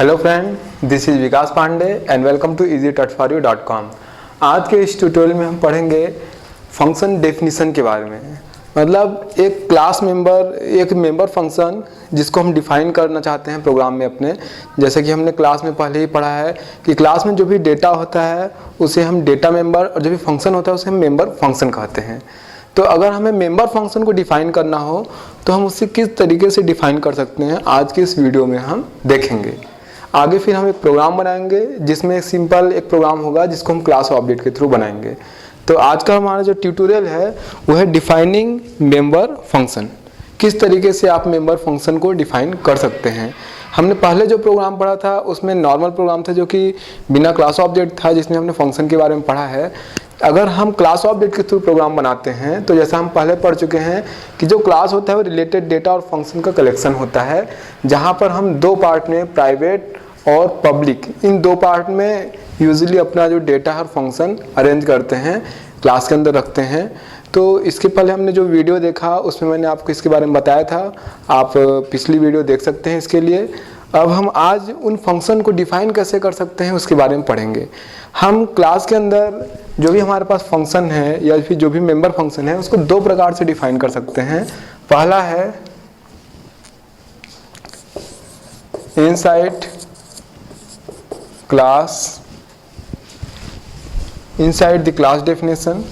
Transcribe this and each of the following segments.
Hello friend, this is Vikas Pandey and welcome to easytouchforyou.com। आज के इस ट्यूटोरियल में हम पढ़ेंगे फंक्शन डेफिनेशन के बारे में। मतलब एक क्लास मेंबर, एक मेंबर फंक्शन जिसको हम डिफाइन करना चाहते हैं प्रोग्राम में अपने। जैसे कि हमने क्लास में पहले ही पढ़ा है कि क्लास में जो भी डेटा होता है उसे हम डेटा मेंबर, और जो भी फंक्शन होता है उसे हम मेंबर फंक्शन कहते हैं। तो अगर हमें मेंबर फंक्शन को डिफाइन करना हो तो हम उसे किस तरीके से डिफाइन कर सकते हैं, आज के इस वीडियो में हम देखेंगे। आगे फिर हम एक प्रोग्राम बनाएंगे जिसमें एक सिंपल एक प्रोग्राम होगा जिसको हम क्लास ऑब्जेक्ट के थ्रू बनाएंगे। तो आज का हमारा जो ट्यूटोरियल है वो है डिफाइनिंग मेंबर फंक्शन। किस तरीके से आप मेंबर फंक्शन को डिफाइन कर सकते हैं। हमने पहले जो प्रोग्राम पढ़ा था उसमें नॉर्मल प्रोग्राम था जो कि बिना क्लास ऑब्जेक्ट था, जिसमें हमने फंक्शन के बारे में पढ़ा है। अगर हम क्लास ऑब्जेक्ट के थ्रू प्रोग्राम बनाते हैं तो जैसा हम पहले पढ़ चुके हैं कि जो क्लास होता है वो रिलेटेड डेटा और फंक्शन का कलेक्शन होता है, जहाँ पर हम दो पार्ट में प्राइवेट और पब्लिक, इन दो पार्ट में यूजुअली अपना जो डेटा और फंक्शन अरेंज करते हैं, क्लास के अंदर रखते हैं। तो इसके पहले हमने जो वीडियो देखा उसमें मैंने आपको इसके बारे में बताया था, आप पिछली वीडियो देख सकते हैं इसके लिए। अब हम आज उन फंक्शन को डिफाइन कैसे कर सकते हैं उसके बारे में पढ़ेंगे। हम क्लास के अंदर जो भी हमारे पास फंक्शन है या फिर जो भी मेंबर फंक्शन है उसको दो प्रकार से डिफाइन कर सकते हैं। पहला है inside class, inside the class definition,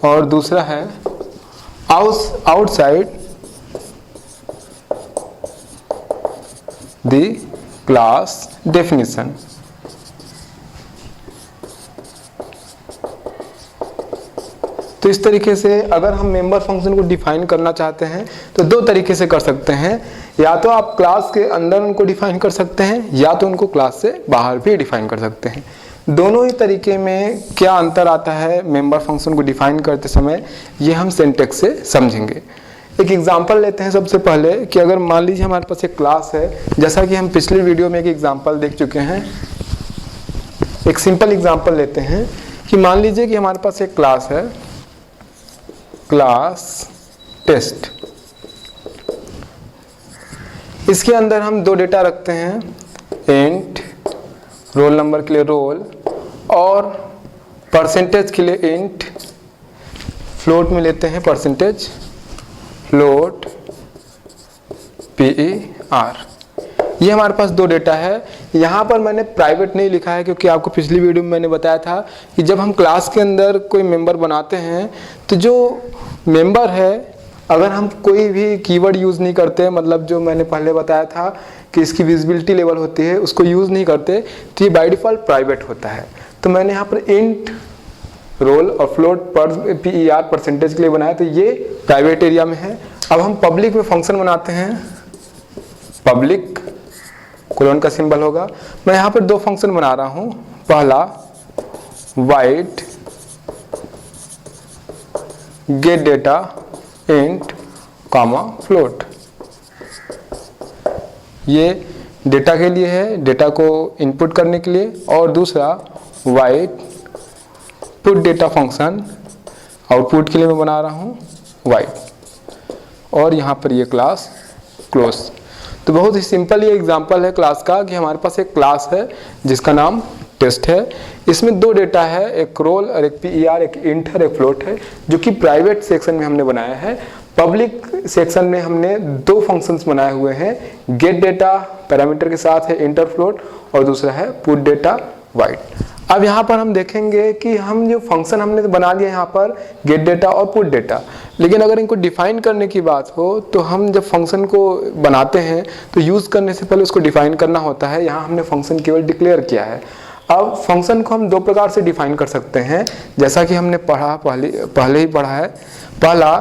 और दूसरा है आउटसाइड द क्लास डेफिनेशन। तो इस तरीके से अगर हम मेंबर फंक्शन को डिफाइन करना चाहते हैं तो दो तरीके से कर सकते हैं। या तो आप क्लास के अंदर उनको डिफाइन कर सकते हैं या तो उनको क्लास से बाहर भी डिफाइन कर सकते हैं। दोनों ही तरीके में क्या अंतर आता है मेंबर फंक्शन को डिफाइन करते समय, ये हम सिंटैक्स से समझेंगे। एक एग्जांपल लेते हैं सबसे पहले कि अगर मान लीजिए हमारे पास एक क्लास है, जैसा कि हम पिछले वीडियो में एक एग्जांपल देख चुके हैं। एक सिंपल एग्जांपल लेते हैं कि मान लीजिए कि हमारे पास एक क्लास है, क्लास टेस्ट। इसके अंदर हम दो डेटा रखते हैं, इंट रोल नंबर के लिए रोल और परसेंटेज के लिए इंट, फ्लोट में लेते हैं परसेंटेज, फ्लोट PER। ये हमारे पास दो डेटा है। यहाँ पर मैंने प्राइवेट नहीं लिखा है क्योंकि आपको पिछली वीडियो में मैंने बताया था कि जब हम क्लास के अंदर कोई मेंबर बनाते हैं तो जो मेंबर है, अगर हम कोई भी कीवर्ड यूज़ नहीं करते, मतलब जो मैंने पहले बताया था कि इसकी विजिबिलिटी लेवल होती है उसको यूज़ नहीं करते, तो ये बाय डिफ़ॉल्ट प्राइवेट होता है। तो मैंने यहाँ पर इंट रोल और फ्लोट पर PER परसेंटेज के लिए बनाया, तो ये प्राइवेट एरिया में है। अब हम पब्लिक में फंक्शन बनाते हैं, पब्लिक कोलन का सिंबल होगा। मैं यहाँ पर दो फंक्शन बना रहा हूँ। पहला wide gate data int comma float, ये डेटा के लिए है, डेटा को इनपुट करने के लिए। और दूसरा wide put data function, output के लिए मैं बना रहा हूँ वाइड, और यहाँ पर ये क्लास क्लोज। तो बहुत ही सिंपल ये एग्जांपल है क्लास का कि हमारे पास एक क्लास है जिसका नाम टेस्ट है। इसमें दो डेटा है, एक रोल और एक PER, एक इंट और एक फ्लोट है, जो कि प्राइवेट सेक्शन में हमने बनाया है। पब्लिक सेक्शन में हमने दो फंक्शंस बनाए हुए हैं, गेट डेटा पैरामीटर के साथ है इंटर फ्लोट, और दूसरा है पुट डेटा वाइड। अब यहाँ पर हम देखेंगे कि हम जो फंक्शन हमने बना लिया यहाँ पर गेट डेटा और पुट डेटा, लेकिन अगर इनको डिफाइन करने की बात हो तो हम जब फंक्शन को बनाते हैं तो यूज़ करने से पहले उसको डिफाइन करना होता है। यहाँ हमने फंक्शन केवल डिक्लेयर किया है। अब फंक्शन को हम दो प्रकार से डिफाइन कर सकते हैं, जैसा कि हमने पहले ही पढ़ा है। पहला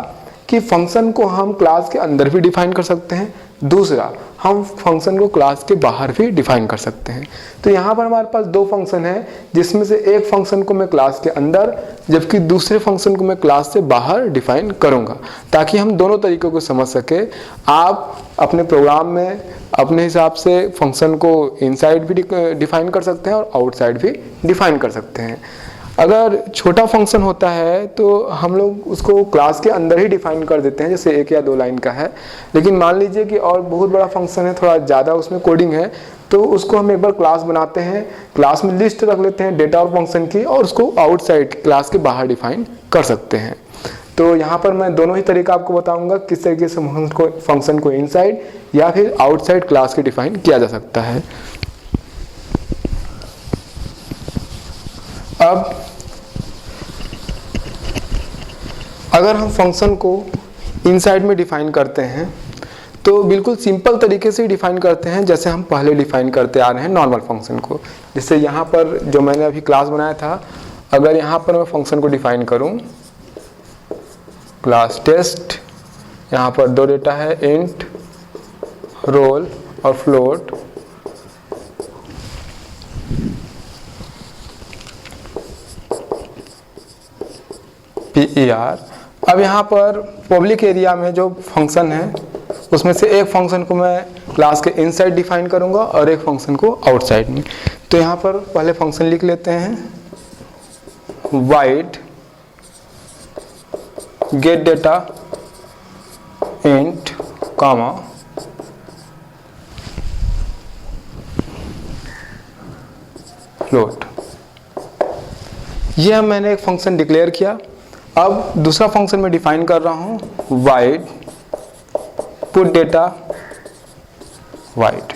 कि फंक्शन को हम क्लास के अंदर भी डिफाइन कर सकते हैं, दूसरा हम फंक्शन को क्लास के बाहर भी डिफाइन कर सकते हैं। तो यहाँ पर हमारे पास दो फंक्शन है, जिसमें से एक फंक्शन को मैं क्लास के अंदर जबकि दूसरे फंक्शन को मैं क्लास से बाहर डिफाइन करूँगा, ताकि हम दोनों तरीकों को समझ सके। आप अपने प्रोग्राम में अपने हिसाब से फंक्शन को इनसाइड भी डिफाइन कर सकते हैं और आउटसाइड भी डिफाइन कर सकते हैं। अगर छोटा फंक्शन होता है तो हम लोग उसको क्लास के अंदर ही डिफाइन कर देते हैं, जैसे 1 या 2 लाइन का है। लेकिन मान लीजिए कि और बहुत बड़ा फंक्शन है, थोड़ा ज़्यादा उसमें कोडिंग है, तो उसको हम एक बार क्लास बनाते हैं, क्लास में लिस्ट रख लेते हैं डेटा और फंक्शन की, और उसको आउटसाइड क्लास के बाहर डिफाइन कर सकते हैं। तो यहाँ पर मैं दोनों ही तरीका आपको बताऊंगा किस तरीके से फंक्शन को इनसाइड या फिर आउटसाइड क्लास के डिफाइन किया जा सकता है। अब अगर हम फंक्शन को इनसाइड में डिफाइन करते हैं तो बिल्कुल सिंपल तरीके से डिफाइन करते हैं, जैसे हम पहले डिफाइन करते आ रहे हैं नॉर्मल फंक्शन को। जैसे यहाँ पर जो मैंने अभी क्लास बनाया था, अगर यहाँ पर मैं फंक्शन को डिफाइन करूँ क्लास टेस्ट, यहाँ पर 2 डेटा है, इंट, रोल और फ्लोट। PER। अब यहाँ पर पब्लिक एरिया में जो फंक्शन है उसमें से एक फंक्शन को मैं क्लास के इनसाइड डिफाइन करूँगा और एक फंक्शन को आउटसाइड में। तो यहाँ पर पहले फंक्शन लिख लेते हैं, wide gate data int comma float. यह मैंने एक फंक्शन डिक्लेयर किया। अब दूसरा फंक्शन में डिफाइन कर रहा हूँ, वाइड पुट डेटा वाइड।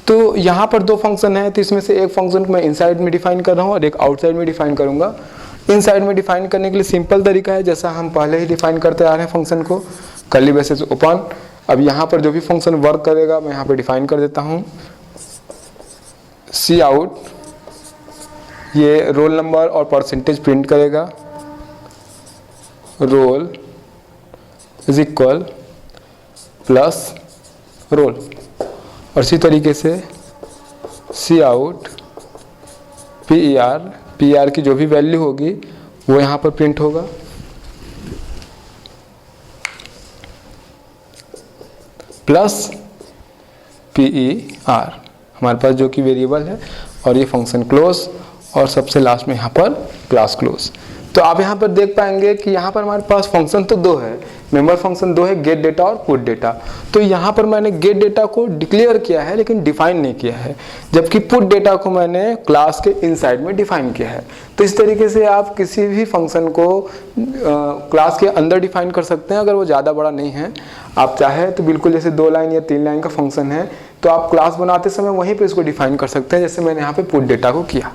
तो यहाँ पर 2 फंक्शन है, तो इसमें से एक फंक्शन को मैं इनसाइड में डिफाइन कर रहा हूँ और एक आउटसाइड में डिफाइन करूँगा। इनसाइड में डिफाइन करने के लिए सिंपल तरीका है, जैसा हम पहले ही डिफाइन करते आ रहे हैं फंक्शन को, कर्ली ब्रेसेस ओपन। अब यहाँ पर जो भी फंक्शन वर्क करेगा मैं यहाँ पर डिफाइन कर देता हूँ, सी आउट, ये रोल नंबर और परसेंटेज प्रिंट करेगा, roll is equal plus roll. और इसी तरीके से सी आउट PER की जो भी वैल्यू होगी वो यहाँ पर प्रिंट होगा, प्लस PER हमारे पास जो कि वेरिएबल है, और ये फंक्शन क्लोज, और सबसे लास्ट में यहाँ पर क्लास क्लोज। तो आप यहाँ पर देख पाएंगे कि यहाँ पर हमारे पास फंक्शन तो 2 है, मेंबर फंक्शन 2 है, गेट डेटा और पुट डेटा। तो यहाँ पर मैंने गेट डेटा को डिक्लेयर किया है लेकिन डिफाइन नहीं किया है, जबकि पुट डेटा को मैंने क्लास के इनसाइड में डिफाइन किया है। तो इस तरीके से आप किसी भी फंक्शन को क्लास के अंदर डिफाइन कर सकते हैं, अगर वो ज़्यादा बड़ा नहीं है। आप चाहे तो बिल्कुल जैसे 2 लाइन या 3 लाइन का फंक्शन है तो आप क्लास बनाते समय वहीं पर इसको डिफाइन कर सकते हैं, जैसे मैंने यहाँ पर पुट डेटा को किया।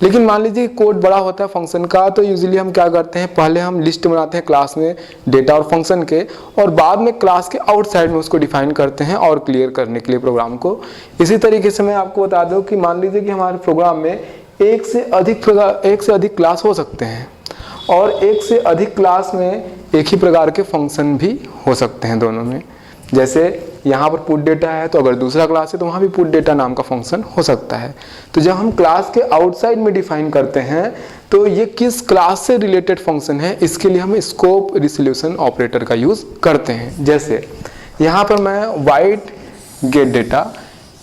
लेकिन मान लीजिए कोड बड़ा होता है फंक्शन का, तो यूजुअली हम क्या करते हैं, पहले हम लिस्ट बनाते हैं क्लास में डेटा और फंक्शन के, और बाद में क्लास के आउटसाइड में उसको डिफाइन करते हैं और क्लियर करने के लिए प्रोग्राम को। इसी तरीके से मैं आपको बता दूं कि मान लीजिए कि हमारे प्रोग्राम में एक से अधिक क्लास हो सकते हैं, और एक से अधिक क्लास में एक ही प्रकार के फंक्शन भी हो सकते हैं दोनों में। जैसे यहाँ पर पुट डेटा है, तो अगर दूसरा क्लास है तो वहाँ भी पुट डेटा नाम का फंक्शन हो सकता है। तो जब हम क्लास के आउटसाइड में डिफाइन करते हैं तो ये किस क्लास से रिलेटेड फंक्शन है, इसके लिए हम स्कोप रिजोल्यूशन ऑपरेटर का यूज़ करते हैं। जैसे यहाँ पर मैं वाइड गेट डेटा,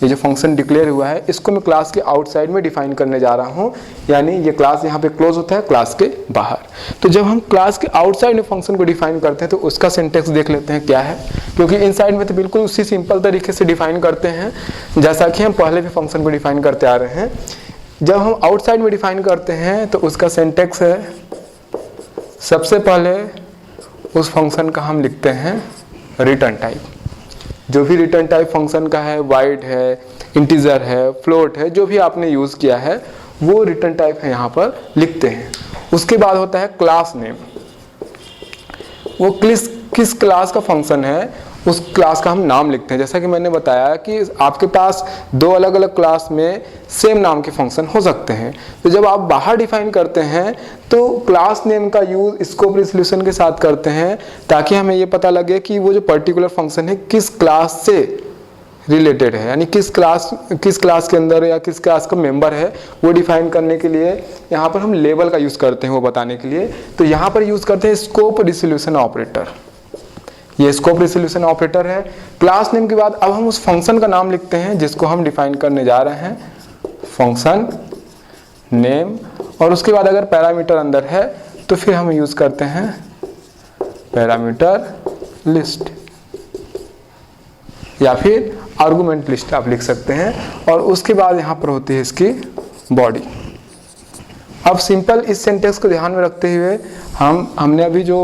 ये जो फंक्शन डिक्लेयर हुआ है, इसको मैं क्लास के आउटसाइड में डिफाइन करने जा रहा हूँ, यानी ये क्लास यहाँ पे क्लोज होता है क्लास के बाहर। तो जब हम क्लास के आउटसाइड में फंक्शन को डिफाइन करते हैं तो उसका सिंटेक्स देख लेते हैं क्या है, क्योंकि इनसाइड में तो बिल्कुल उसी सिंपल तरीके से डिफाइन करते हैं जैसा कि हम पहले भी फंक्शन को डिफाइन करते आ रहे हैं। जब हम आउटसाइड में डिफाइन करते हैं तो उसका सिंटेक्स है, सबसे पहले उस फंक्शन का हम लिखते हैं रिटर्न टाइप। जो भी रिटर्न टाइप फंक्शन का है, वाइड है, इंटीजर है, फ्लोट है, जो भी आपने यूज़ किया है वो रिटर्न टाइप है यहाँ पर लिखते हैं। उसके बाद होता है क्लास नेम, वो किस क्लास का फंक्शन है उस क्लास का हम नाम लिखते हैं। जैसा कि मैंने बताया कि आपके पास 2 अलग अलग क्लास में सेम नाम के फंक्शन हो सकते हैं, तो जब आप बाहर डिफाइन करते हैं तो क्लास नेम का यूज स्कोप रिजोल्यूशन के साथ करते हैं, ताकि हमें ये पता लगे कि वो जो पर्टिकुलर फंक्शन है किस क्लास से रिलेटेड है, यानी किस क्लास के अंदर या किस क्लास का मेंबर है, वो डिफाइन करने के लिए यहाँ पर हम लेबल का यूज़ करते हैं वो बताने के लिए। तो यहाँ पर यूज़ करते हैं स्कोप रिजोल्यूशन ऑपरेटर। ये स्कोप रिजोल्यूशन ऑपरेटर है। क्लास नेम के बाद अब हम उस फंक्शन का नाम लिखते हैं जिसको हम डिफाइन करने जा रहे हैं, फंक्शन नेम, और उसके बाद अगर पैरामीटर अंदर है तो फिर हम यूज करते हैं पैरामीटर लिस्ट या फिर आर्गुमेंट लिस्ट आप लिख सकते हैं, और उसके बाद यहाँ पर होती है इसकी बॉडी। अब सिंपल इस सेंटेंस को ध्यान में रखते हुए हमने अभी जो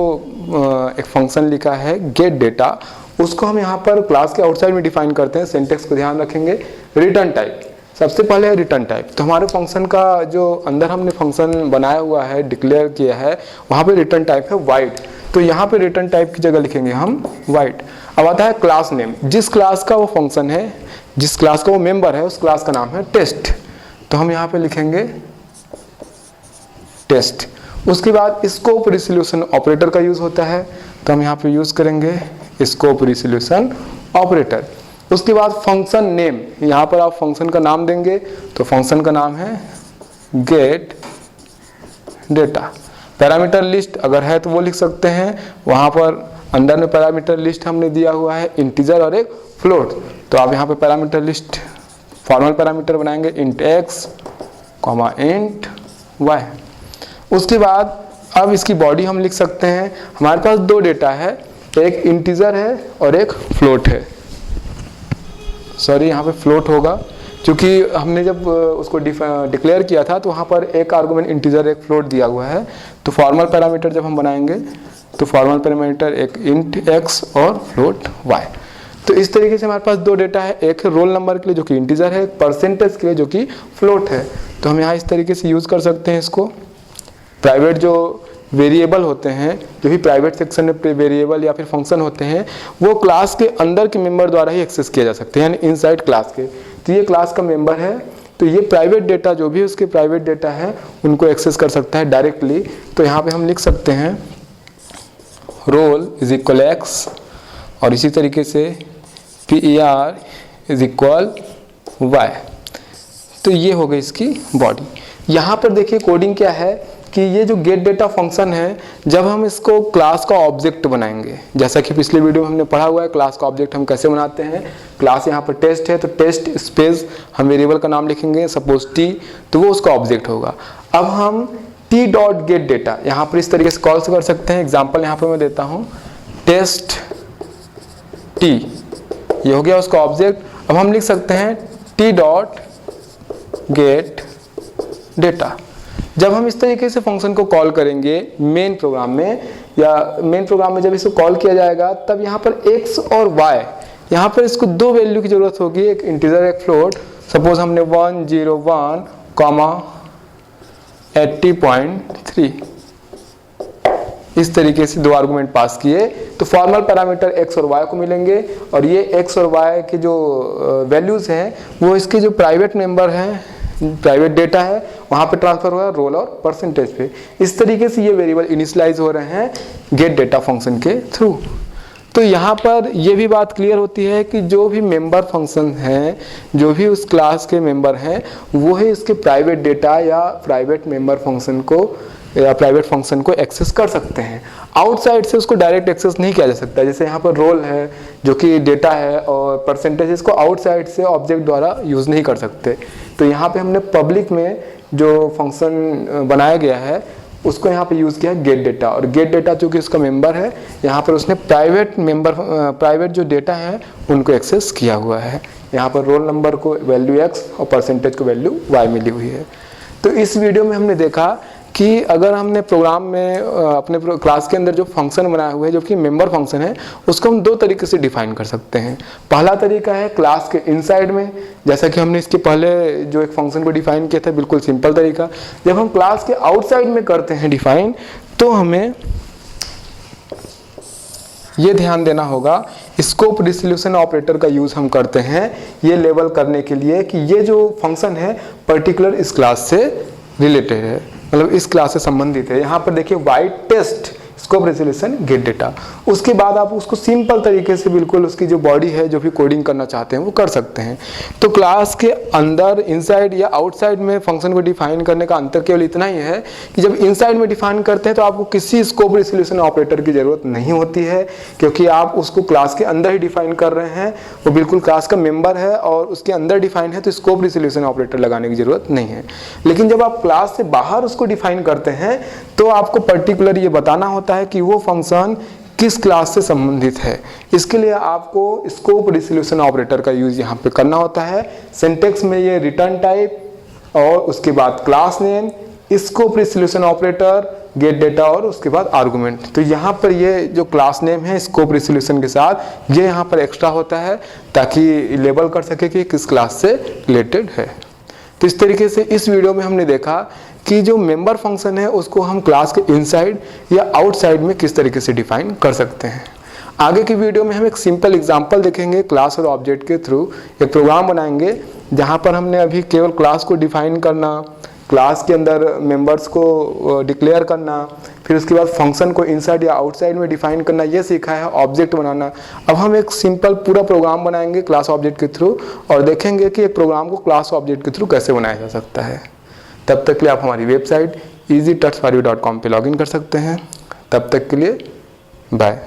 एक फंक्शन लिखा है गेट डेटा, उसको हम यहाँ पर क्लास के आउटसाइड में डिफाइन करते हैं। सिंटेक्स को ध्यान रखेंगे। रिटर्न टाइप सबसे पहले है रिटर्न टाइप। तो हमारे फंक्शन का जो अंदर हमने फंक्शन बनाया हुआ है, डिक्लेयर किया है, वहाँ पे रिटर्न टाइप है वाइड। तो यहाँ पे रिटर्न टाइप की जगह लिखेंगे हम वाइड। अब आता है क्लास नेम। जिस क्लास का वो फंक्शन है, जिस क्लास का वो मेंबर है, उस क्लास का नाम है टेस्ट। तो हम यहाँ पे लिखेंगे टेस्ट। उसके बाद स्कोप रिजोल्यूशन ऑपरेटर का यूज होता है, तो हम यहाँ पे यूज करेंगे स्कोप रिजोल्यूशन ऑपरेटर। उसके बाद फंक्शन नेम, यहाँ पर आप फंक्शन का नाम देंगे, तो फंक्शन का नाम है गेट डेटा। पैरामीटर लिस्ट अगर है तो वो लिख सकते हैं, वहाँ पर अंदर में पैरामीटर लिस्ट हमने दिया हुआ है इंटीजर और एक फ्लोट। तो आप यहाँ पे पैरामीटर लिस्ट फॉर्मल पैरामीटर बनाएंगे int x, int y। उसके बाद अब इसकी बॉडी हम लिख सकते हैं। हमारे पास दो डेटा है, एक इंटीजर है और एक फ्लोट है। सॉरी, यहाँ पे फ्लोट होगा क्योंकि हमने जब उसको डिक्लेयर किया था तो वहाँ पर एक आर्गुमेंट इंटीजर एक फ्लोट दिया हुआ है। तो फॉर्मल पैरामीटर जब हम बनाएंगे तो फॉर्मल पैरामीटर एक int x और फ्लोट y। तो इस तरीके से हमारे पास दो डेटा है, एक है रोल नंबर के लिए जो कि इंटीजर है, एक परसेंटेज के लिए जो कि फ्लोट है। तो हम यहाँ इस तरीके से यूज कर सकते हैं इसको। प्राइवेट जो वेरिएबल होते हैं, जो भी प्राइवेट सेक्शन में वेरिएबल या फिर फंक्शन होते हैं, वो क्लास के अंदर के मेंबर द्वारा ही एक्सेस किया जा सकते हैं, यानी इनसाइड क्लास के। तो ये क्लास का मेंबर है, तो ये प्राइवेट डेटा जो भी उसके प्राइवेट डेटा है उनको एक्सेस कर सकता है डायरेक्टली। तो यहाँ पे हम लिख सकते हैं रोल इज इक्वल एक्स, और इसी तरीके से per इज इक्वल वाई। तो ये हो गई इसकी बॉडी। यहाँ पर देखिए कोडिंग क्या है कि ये जो गेट डेटा फंक्शन है, जब हम इसको क्लास का ऑब्जेक्ट बनाएंगे, जैसा कि पिछले वीडियो में हमने पढ़ा हुआ है क्लास का ऑब्जेक्ट हम कैसे बनाते हैं। क्लास यहाँ पर टेस्ट है, तो टेस्ट स्पेस हम वेरिएबल का नाम लिखेंगे, सपोज t, तो वो उसका ऑब्जेक्ट होगा। अब हम t डॉट गेट डेटा यहाँ पर इस तरीके से कॉल कर सकते हैं। एग्जाम्पल यहाँ पर मैं देता हूँ, टेस्ट t, ये हो गया उसका ऑब्जेक्ट। अब हम लिख सकते हैं t डॉट गेट डेटा। जब हम इस तरीके से फंक्शन को कॉल करेंगे मेन प्रोग्राम में, या मेन प्रोग्राम में जब इसको कॉल किया जाएगा, तब यहाँ पर x और y, यहाँ पर इसको दो वैल्यू की जरूरत होगी, एक इंटीजर एक फ्लोट। सपोज हमने 101, 80.3 इस तरीके से दो आर्गुमेंट पास किए, तो फॉर्मल पैरामीटर x और y को मिलेंगे, और ये x और y के जो वैल्यूज हैं वो इसके जो प्राइवेट मेंबर हैं, प्राइवेट डेटा है, वहाँ पे ट्रांसफर हो रहा है रोल और परसेंटेज पे। इस तरीके से ये वेरिएबल इनिशियलाइज हो रहे हैं गेट डेटा फंक्शन के थ्रू। तो यहाँ पर ये भी बात क्लियर होती है कि जो भी मेंबर फंक्शन हैं, जो भी उस क्लास के मेंबर हैं, वो ही इसके प्राइवेट डेटा या प्राइवेट मेंबर फंक्शन को या प्राइवेट फंक्शन को एक्सेस कर सकते हैं। आउटसाइड से उसको डायरेक्ट एक्सेस नहीं किया जा सकता। जैसे यहाँ पर रोल है जो कि डेटा है, और परसेंटेज इसको आउटसाइड से ऑब्जेक्ट द्वारा यूज़ नहीं कर सकते। तो यहाँ पे हमने पब्लिक में जो फंक्शन बनाया गया है उसको यहाँ पे यूज़ किया है गेट डेटा, और गेट डेटा चूँकि उसका मेंबर है, यहाँ पर उसने प्राइवेट जो डेटा है उनको एक्सेस किया हुआ है। यहाँ पर रोल नंबर को वैल्यू x और परसेंटेज को वैल्यू y मिली हुई है। तो इस वीडियो में हमने देखा कि अगर हमने प्रोग्राम में अपने क्लास के अंदर जो फंक्शन बनाया हुआ है जो कि मेंबर फंक्शन है, उसको हम दो तरीके से डिफाइन कर सकते हैं। पहला तरीका है क्लास के इनसाइड में, जैसा कि हमने इसके पहले जो एक फंक्शन को डिफाइन किया था, बिल्कुल सिंपल तरीका। जब हम क्लास के आउटसाइड में करते हैं डिफाइन, तो हमें ये ध्यान देना होगा, स्कोप रिजोल्यूशन ऑपरेटर का यूज हम करते हैं ये लेबल करने के लिए कि ये जो फंक्शन है पर्टिकुलर इस क्लास से रिलेटेड है, मतलब इस क्लास से संबंधित है। यहाँ पर देखिए wide test, scope resolution get data. उसके बाद आप उसको सिंपल तरीके से बिल्कुल उसकी जो बॉडी है जो भी कोडिंग करना चाहते हैं वो कर सकते हैं। तो क्लास के अंदर इनसाइड या आउटसाइड में फंक्शन को डिफाइन करने का अंतर केवल इतना ही है कि जब इनसाइड में डिफाइन करते हैं तो आपको किसी स्कोप रेजोल्यूशन ऑपरेटर की जरूरत नहीं होती है, क्योंकि आप उसको क्लास के अंदर ही डिफाइन कर रहे हैं, वो बिल्कुल क्लास का मेंबर है और उसके अंदर डिफाइन है, तो स्कोप रेजोल्यूशन ऑपरेटर लगाने की जरूरत नहीं है। लेकिन जब आप क्लास से बाहर उसको डिफाइन करते हैं तो आपको पर्टिकुलर ये बताना होता है कि वो फंक्शन किस क्लास से संबंधित है। इसके लिए आपको स्कोप रेजोल्यूशन ऑपरेटर का यूज यहाँ पे करना होता है। सिंटेक्स में ये रिटर्न टाइप और उसके बाद class name, scope resolution operator, gate data और उसके बाद आर्गुमेंट। तो यहाँ पर ये जो क्लास नेम है स्कोप रेजोल्यूशन के साथ ये यहाँ पर एक्स्ट्रा होता है ताकि लेबल कर सके कि किस क्लास से रिलेटेड है। तो इस तरीके से इस वीडियो में हमने देखा कि जो मेंबर फंक्शन है उसको हम क्लास के इनसाइड या आउटसाइड में किस तरीके से डिफाइन कर सकते हैं। आगे की वीडियो में हम एक सिंपल एग्जांपल देखेंगे, क्लास और ऑब्जेक्ट के थ्रू एक प्रोग्राम बनाएंगे जहां पर हमने अभी केवल क्लास को डिफाइन करना, क्लास के अंदर मेंबर्स को डिक्लेयर करना, फिर उसके बाद फंक्शन को इनसाइड या आउटसाइड में डिफाइन करना ये सीखा है, ऑब्जेक्ट बनाना। अब हम एक सिंपल पूरा प्रोग्राम बनाएंगे क्लास ऑब्जेक्ट के थ्रू और देखेंगे कि एक प्रोग्राम को क्लास ऑब्जेक्ट के थ्रू कैसे बनाया जा सकता है। तब तक के लिए आप हमारी वेबसाइट easytutsforyou.com पे लॉगिन कर सकते हैं। तब तक के लिए बाय।